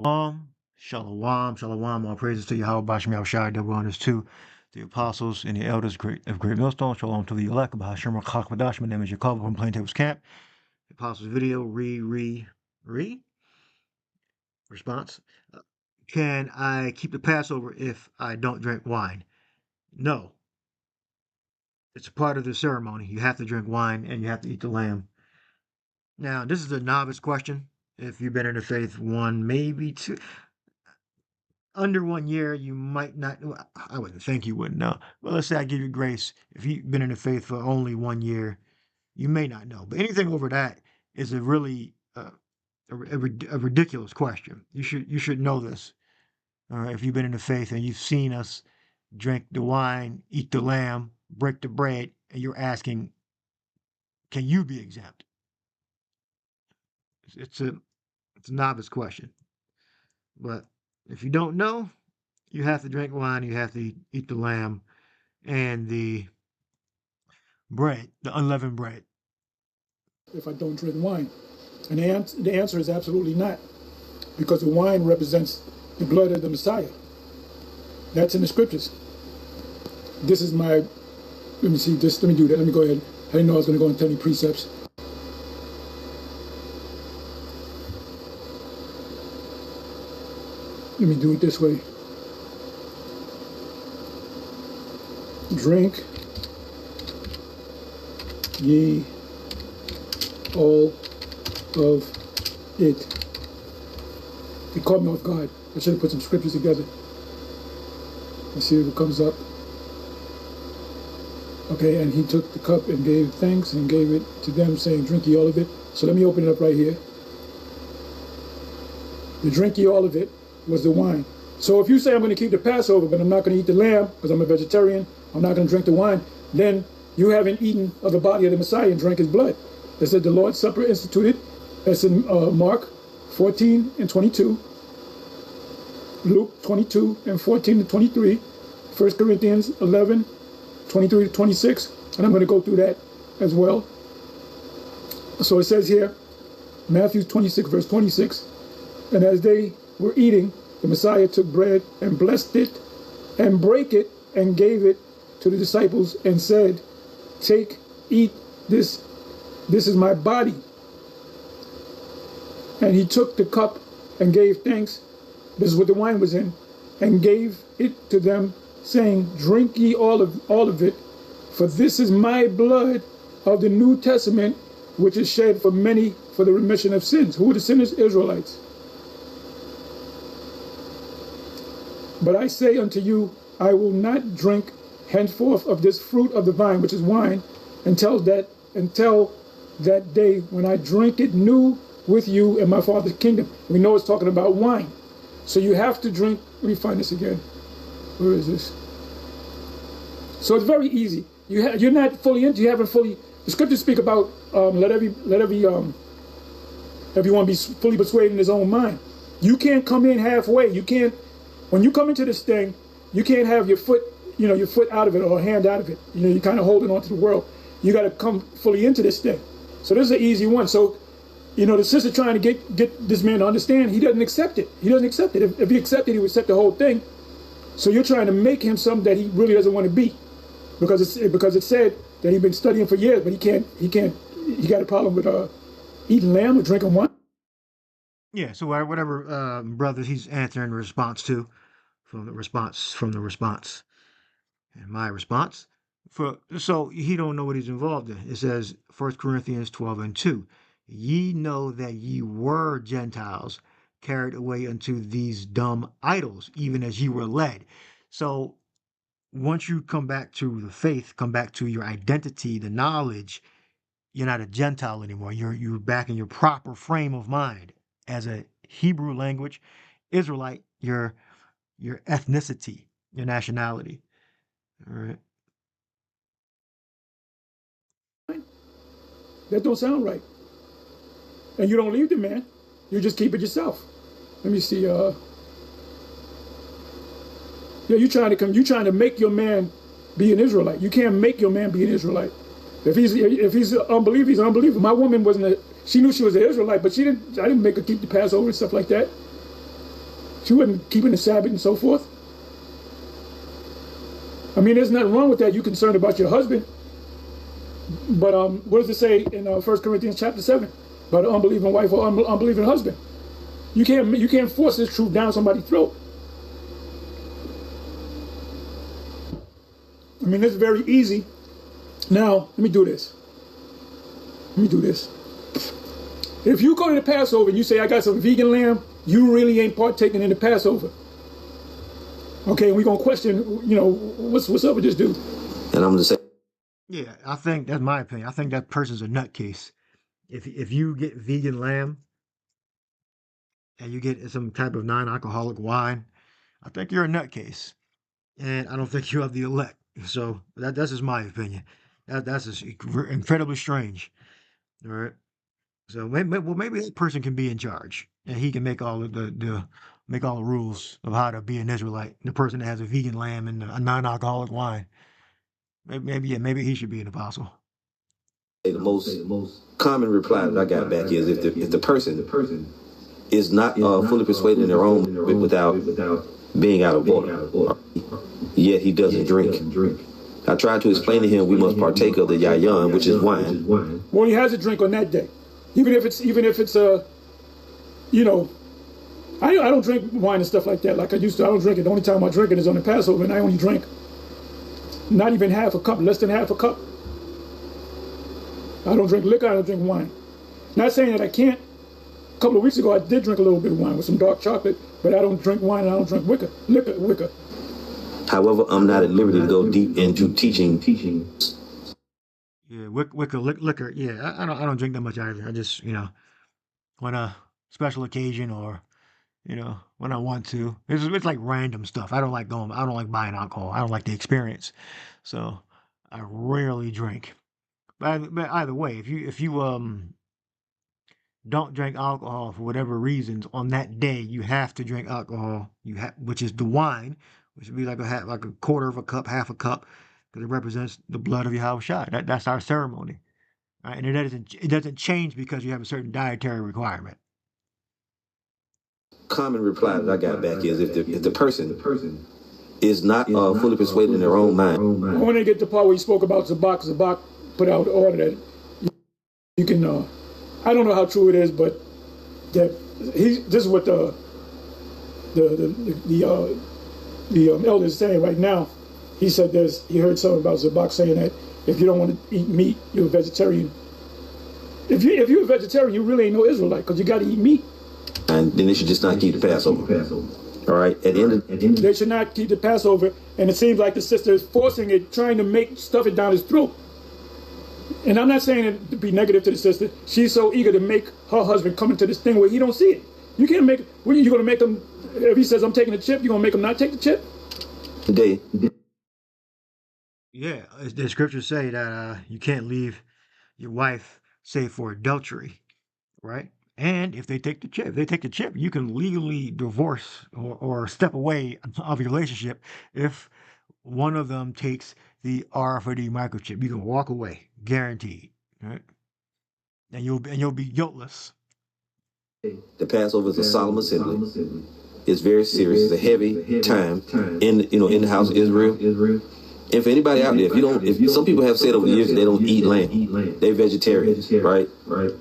Shalom, shalom, all praises to Yahweh Bashmi Al-Shai, double honors to the apostles and the elders of Great Millstone. Shalom to the elect, Bahashim Chakmadash. My name is Jacob from Plaintables Camp. The apostles video, response. Can I keep the Passover if I don't drink wine? No. It's a part of the ceremony. You have to drink wine and you have to eat the lamb. Now, this is a novice question. If you've been in the faith one, maybe two, under 1 year, you might not. I wouldn't think you wouldn't know. But let's say I give you grace. If you've been in the faith for only 1 year, you may not know. But anything over that is a really a ridiculous question. You should know this. If you've been in the faith and you've seen us drink the wine, eat the lamb, break the bread, and you're asking, can you be exempt? It's a novice question. But if you don't know, you have to drink wine, you have to eat the lamb and the bread, the unleavened bread. If I don't drink wine? And the answer is absolutely not, because the wine represents the blood of the Messiah. That's in the scriptures. This is my, let me see, let me do that. Let me go ahead. I didn't know I was going to go into any precepts. Let me do it this way. Drink ye all of it. He caught me off guard. I should have put some scriptures together. Let's see if it comes up. Okay, and he took the cup and gave thanks and gave it to them, saying, drink ye all of it. So let me open it up right here. The drink ye all of it was the wine. So if you say I'm going to keep the Passover, but I'm not going to eat the lamb because I'm a vegetarian, I'm not going to drink the wine, then you haven't eaten of the body of the Messiah and drank his blood. It said the Lord's Supper instituted. That's in Mark 14 and 22, Luke 22 and 14 to 23, 1 Corinthians 11, 23 to 26, and I'm going to go through that as well. So it says here, Matthew 26, verse 26, and as they were eating, the Messiah took bread and blessed it and brake it and gave it to the disciples and said, take, eat this. This is my body. And he took the cup and gave thanks. This is what the wine was in, and gave it to them, saying, drink ye all of it, for this is my blood of the New Testament, which is shed for many for the remission of sins. Who are the sinners? Israelites. But I say unto you, I will not drink henceforth of this fruit of the vine, which is wine, until that day when I drink it new with you in my Father's kingdom. We know it's talking about wine. So you have to drink. Let me find this again. Where is this? So it's very easy. You're not fully into. You haven't fully. The scriptures speak about let everyone be fully persuaded in his own mind. You can't come in halfway. You can't. When you come into this thing, you can't have your foot out of it or a hand out of it. You're kind of holding on to the world. You got to come fully into this thing. So this is an easy one. So, the sister trying to get this man to understand, he doesn't accept it. He doesn't accept it. If he accepted, he would accept the whole thing. So you're trying to make him something that he really doesn't want to be, because it said that he's been studying for years, but he can't. He got a problem with eating lamb or drinking wine. Yeah. So whatever brothers he's answering response to, from the response, and my response. So he don't know what he's involved in. It says 1 Corinthians 12 and 2. Ye know that ye were Gentiles, carried away unto these dumb idols, even as ye were led. So once you come back to the faith, come back to your identity, the knowledge, you're not a Gentile anymore. You're back in your proper frame of mind as a Hebrew language Israelite, your ethnicity, your nationality. All right. That don't sound right. And you don't leave the man. You just keep it yourself. Let me see. Yeah, you're trying to make your man be an Israelite. You can't make your man be an Israelite. If he's an unbeliever, he's an unbeliever. My woman she knew she was an Israelite, but I didn't make her keep the Passover and stuff like that. She wasn't keeping the Sabbath and so forth. I mean, there's nothing wrong with that. You're concerned about your husband. But what does it say in 1 Corinthians chapter 7 about an unbelieving wife or unbelieving husband? You can't force this truth down somebody's throat. I mean, it's very easy. Now, let me do this. If you go to the Passover and you say, I got some vegan lamb, you really ain't partaking in the Passover. Okay, and we're going to question, what's up with this dude? And I'm going to say, Yeah, I think that's my opinion. I think that person's a nutcase. If you get vegan lamb and you get some type of non-alcoholic wine, I think you're a nutcase, and I don't think you're of the elect. So that's just my opinion. That's just incredibly strange. All right. So maybe that person can be in charge, and he can make all of make all the rules of how to be an Israelite. The person that has a vegan lamb and a non-alcoholic wine. Maybe he should be an apostle. the most common reply that I got back is if the person is not fully persuaded in their own without being out of order, yet he doesn't drink. I tried to explain to him we must partake of the yayan, which is wine. Well, he has a drink on that day, even if it's I don't drink wine and stuff like that like I used to. I don't drink it. The only time I drink it is on the Passover, and I only drink not even half a cup, less than half a cup. I don't drink liquor. I don't drink wine. Not saying that I can't. A couple of weeks ago, I did drink a little bit of wine with some dark chocolate, but I don't drink wine and I don't drink liquor. However, I'm not at liberty to go deep into teaching. Yeah, liquor. Yeah, I don't drink that much either. I just when a special occasion or when I want to. It's like random stuff. I don't like buying alcohol. I don't like the experience. So I rarely drink. But either way, if you don't drink alcohol for whatever reasons on that day, you have to drink alcohol. Which is the wine, which would be like a quarter of a cup, half a cup, because it represents the blood of Yahushua. That's our ceremony, right? And it doesn't change because you have a certain dietary requirement. Common reply that I got back is if the person is not fully persuaded in their own mind. I want to get to the part where you spoke about Zabak. Zabak put out the order that you can. I don't know how true it is, but that this is what the elder is saying right now. He said he heard something about Zabak saying that if you don't want to eat meat, you're a vegetarian. If you're a vegetarian, you really ain't no Israelite because you got to eat meat. And then they should just not keep the Passover. All right. At the end, they should not keep the Passover, and it seems like the sister is forcing it, trying to stuff it down his throat. And I'm not saying it to be negative to the sister. She's so eager to make her husband come into this thing where he don't see it. You can't make. What are you going to make him? If he says I'm taking the chip, you going to make him not take the chip? Today. Yeah, the scriptures say that you can't leave your wife save for adultery, right? And if they take the chip, you can legally divorce or step away of your relationship if one of them takes the RFID microchip. You can walk away, guaranteed, right? And you'll be guiltless. The Passover is a solemn assembly. It's very serious. It's a heavy time in the house of Israel. And for anybody out there, if some people have said over the years that they don't eat lamb, they're vegetarians, right?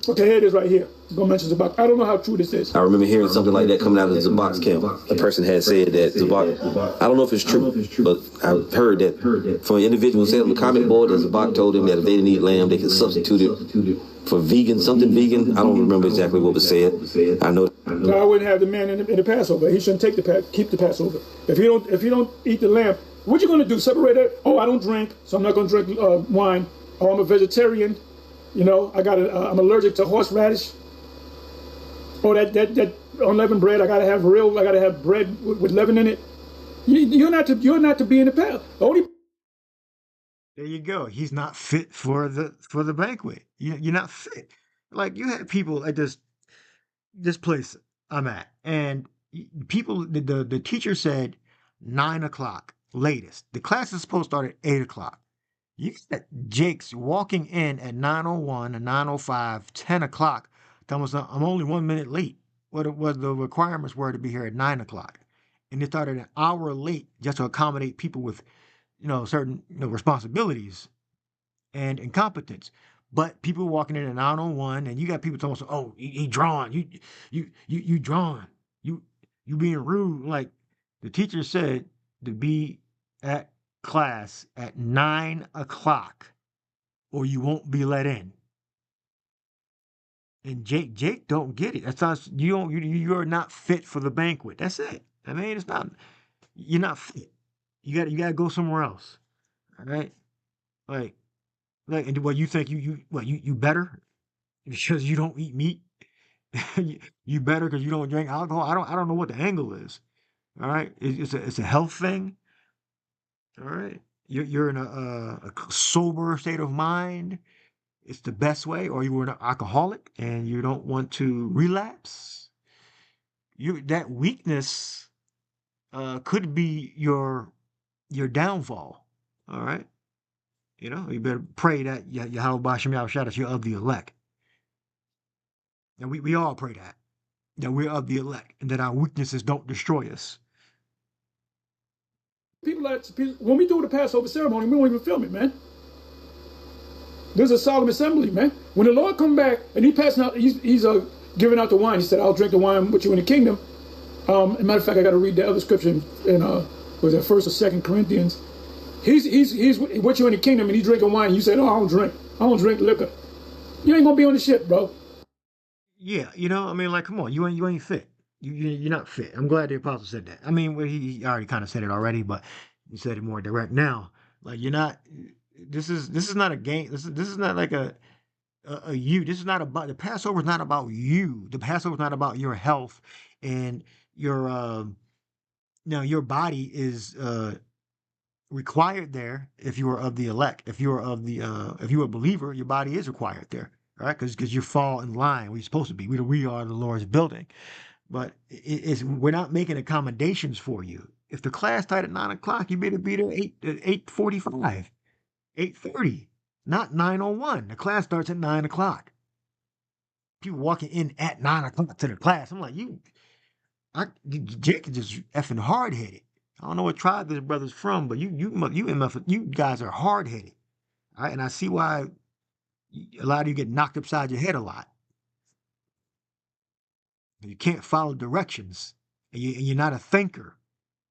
Okay, here it is right here. I'm going to mention Zabak. I don't know how true this is. I remember hearing something like that coming out of the Zabak's camp. A person had said that Zabak, I don't know if it's true, but I've heard that from an individual who said on the comment board that Zabak told him that if they didn't eat lamb, they could substitute it for something vegan. I don't remember exactly what was said. I know. So I wouldn't have the man in the Passover. He shouldn't keep the Passover. If you don't eat the lamb, what you going to do? Separate it? Oh, I don't drink, so I'm not going to drink wine. Oh, I'm a vegetarian. I'm allergic to horseradish. Oh, that unleavened bread. I gotta have bread with leaven in it. You're not to be in the palace. There you go. He's not fit for the banquet. You're not fit. Like you had people at this place I'm at, and people. The teacher said 9 o'clock latest. The class is supposed to start at 8 o'clock. You got Jake's walking in at 9:01 and 9:05, 10 o'clock. I'm only 1 minute late. what the requirements were to be here at 9 o'clock, and they started an hour late just to accommodate people with certain responsibilities and incompetence. But people walking in at 9:01, and you got people talking, "Oh, he drawn, you drawn, you you being rude." Like the teacher said to be at class at 9 o'clock, or you won't be let in. And Jake don't get it. That's not you don't you are not fit for the banquet. That's it. I mean, it's not you're not fit. You gotta go somewhere else. All right, like and what you think you better because you don't eat meat. You better because you don't drink alcohol. I don't know what the angle is. All right, it's a health thing. All right, you're in a sober state of mind. It's the best way, or you were an alcoholic and you don't want to relapse. That weakness could be your downfall. All right, you better pray that Yahweh Bashem Yahushua that you're of the elect, and we all pray that we're of the elect, and that our weaknesses don't destroy us. When we do the Passover ceremony, we don't even film it, man. There's a solemn assembly, man. When the Lord come back and he passing out, he's giving out the wine. He said, "I'll drink the wine with you in the kingdom." As a matter of fact, I got to read the other scripture in was it 1st or 2nd Corinthians? He's with you in the kingdom, and he's drinking wine. You said, "Oh, I don't drink liquor." You ain't gonna be on the ship, bro. Yeah, I mean, like, come on, you ain't fit. You're not fit. I'm glad the apostle said that. I mean, well, he already kind of said it already, but he said it more direct now. Like, you're not. This is not a game. This is not like a you. This is not about the Passover. Is not about you. The Passover is not about your health and your now your body is required there if you are of the elect. If you are if you are a believer, your body is required there, right? Because you fall in line. We're supposed to be. We are the Lord's building, but we're not making accommodations for you. If the class started at 9 o'clock, you better be there 8:45, 8:30, not 9:01. The class starts at 9 o'clock. People walking in at 9 o'clock to the class. I'm like, Jake is just effing hard headed. I don't know what tribe this brother's from, but you guys are hard headed. All right, and I see why a lot of you get knocked upside your head a lot. You can't follow directions, and you're not a thinker.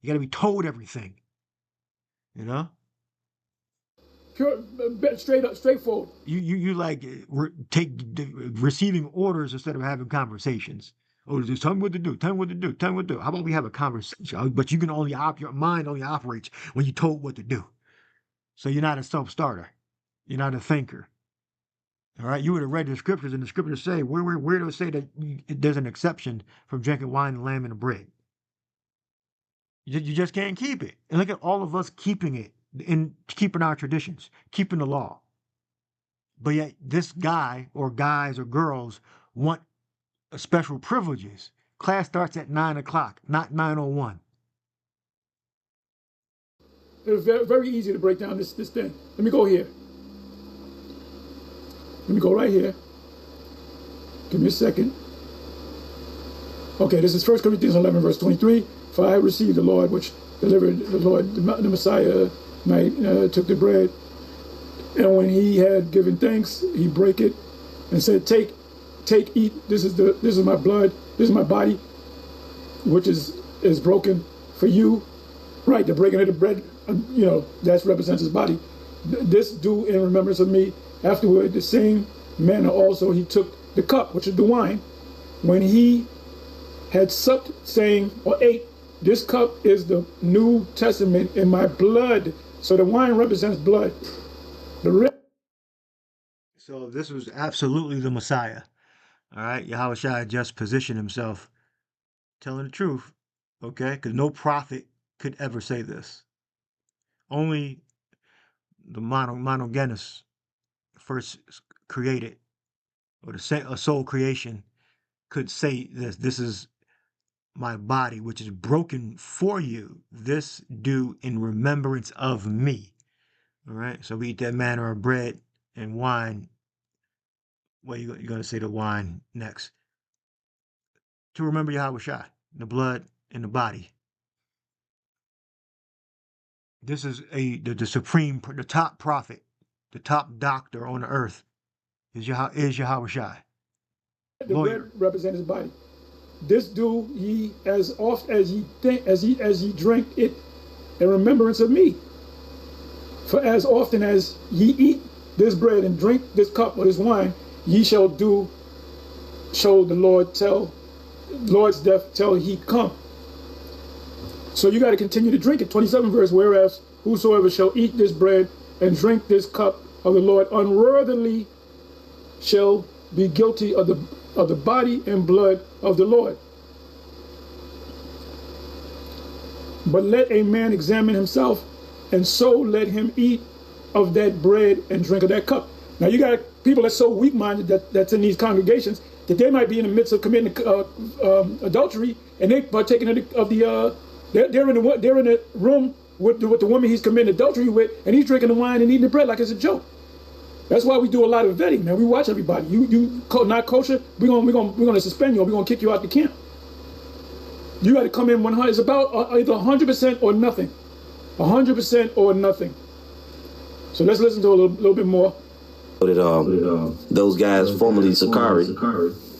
You got to be told everything. You know. Pure, straight up, straightforward. You like receiving orders instead of having conversations. Oh, just tell me what to do. Tell me what to do. Tell me what to do. How about we have a conversation? But you can only your mind only operates when you're told what to do. So you're not a self-starter. You're not a thinker. All right. You would have read the scriptures, and the scriptures say where does it say that there's an exception from drinking wine and lamb and bread? You just can't keep it. And look at all of us keeping it in keeping our traditions, keeping the law. But yet this guy or guys or girls want special privileges. Class starts at 9 o'clock, not 9:01. It's very, very easy to break down this thing. Let me go here. Let me go right here. Give me a second. Okay, this is 1 Corinthians 11, verse 23. "For I received the Lord, which delivered the Lord, the Messiah, took the bread. And when he had given thanks, he brake it and said, Take, eat. This is my blood. This is my body, which is broken for you." Right, the breaking of the bread, that represents his body. "This do in remembrance of me." Afterward, the same manner also he took the cup, which is the wine, when he had supped, saying, or ate, "This cup is the New Testament in my blood." So the wine represents blood. So this was absolutely the Messiah. All right. Yahushua just positioned himself telling the truth. Okay. Because no prophet could ever say this. Only the monogenes first created, or a soul creation, could say this. This is my body, which is broken for you. This do in remembrance of me. All right. So we eat that manner of bread and wine. Well, you're going to say the wine next. to remember Yahweh Shai, the blood and the body. This is the supreme, the top prophet, the top doctor on the earth is Yahweh Shai. The bread represents his body. This do ye as oft as ye think, as ye drink it in remembrance of me. For as often as ye eat this bread and drink this cup or this wine, ye shall do show the Lord's death till he come. So you got to continue to drink it. 27 verse, whereas whosoever shall eat this bread and drink this cup of the Lord unworthily shall be guilty of the body and blood of the Lord. But let a man examine himself, and so let him eat of that bread and drink of that cup. Now you got people that's so weak-minded that's in these congregations that they might be in the midst of committing adultery, and they partaking of the they're in a room with the woman he's committing adultery with, and he's drinking the wine and eating the bread like it's a joke. That's why we do a lot of vetting, man. We watch everybody. You not kosher, we're gonna suspend you, or we're gonna kick you out the camp. You got to come in 100. It's about either 100% or nothing. 100% or nothing. So let's listen to a little bit more. Those guys, formerly Issachar-He,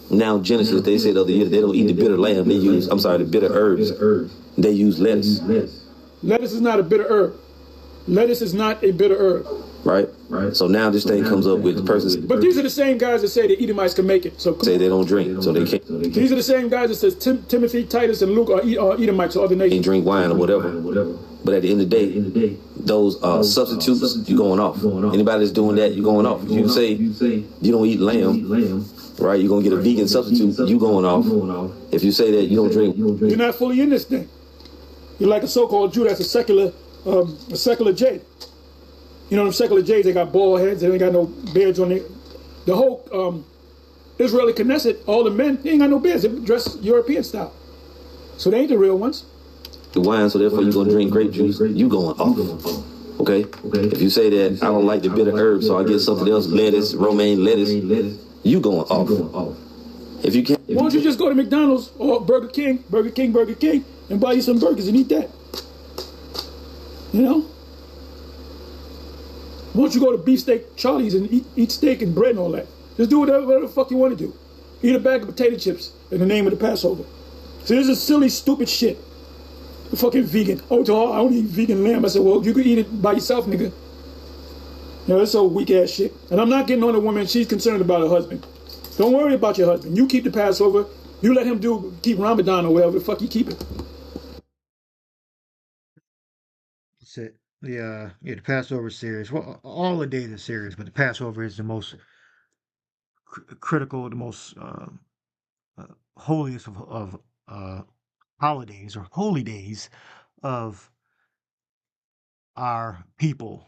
now Genesis, they said they don't eat the bitter lamb. They use, the bitter herbs. They use lettuce. Lettuce is not a bitter herb. Lettuce is not a bitter herb. Right. So now this thing comes up with the person. But these are the same guys that say the Edomites can make it. So say they don't drink, so they can't. These are the same guys that says Timothy, Titus, and Luke are Edomites or other nations. They drink wine or whatever. But at the end of the day, those substitutes, you're going off. Anybody that's doing that, you're going off. If you say you don't eat lamb, right, you're going to get a vegan substitute, you going off. If you say that you don't drink. You're not fully in this thing. You're like a so-called Jew that's a secular J. You know, them secular Jays, they got bald heads, they ain't got no beards on it. The whole Israeli Knesset, all the men, they ain't got no beards. They dress European style. So they ain't the real ones. The wine, so therefore you're going to drink grape juice, you going off. Okay? If you say that I don't like the bitter herbs, so I get something else, lettuce, romaine lettuce, you going off. If you can't. Why don't you just go to McDonald's or Burger King, and buy you some burgers and eat that? You know? Why don't you go to Beefsteak Charlie's and eat steak and bread and all that? Just do whatever the fuck you want to do. Eat a bag of potato chips in the name of the Passover. So this is silly, stupid shit. The fucking vegan. Oh, I don't eat vegan lamb. I said, well, you could eat it by yourself, nigga. You know, that's so weak ass shit. And I'm not getting on a woman. She's concerned about her husband. Don't worry about your husband. You keep the Passover. You let him keep Ramadan or whatever the fuck you keep it. That's it. The Passover series. Well, all the days are serious, but the Passover is the most critical, the most holiest of holidays or holy days of our people.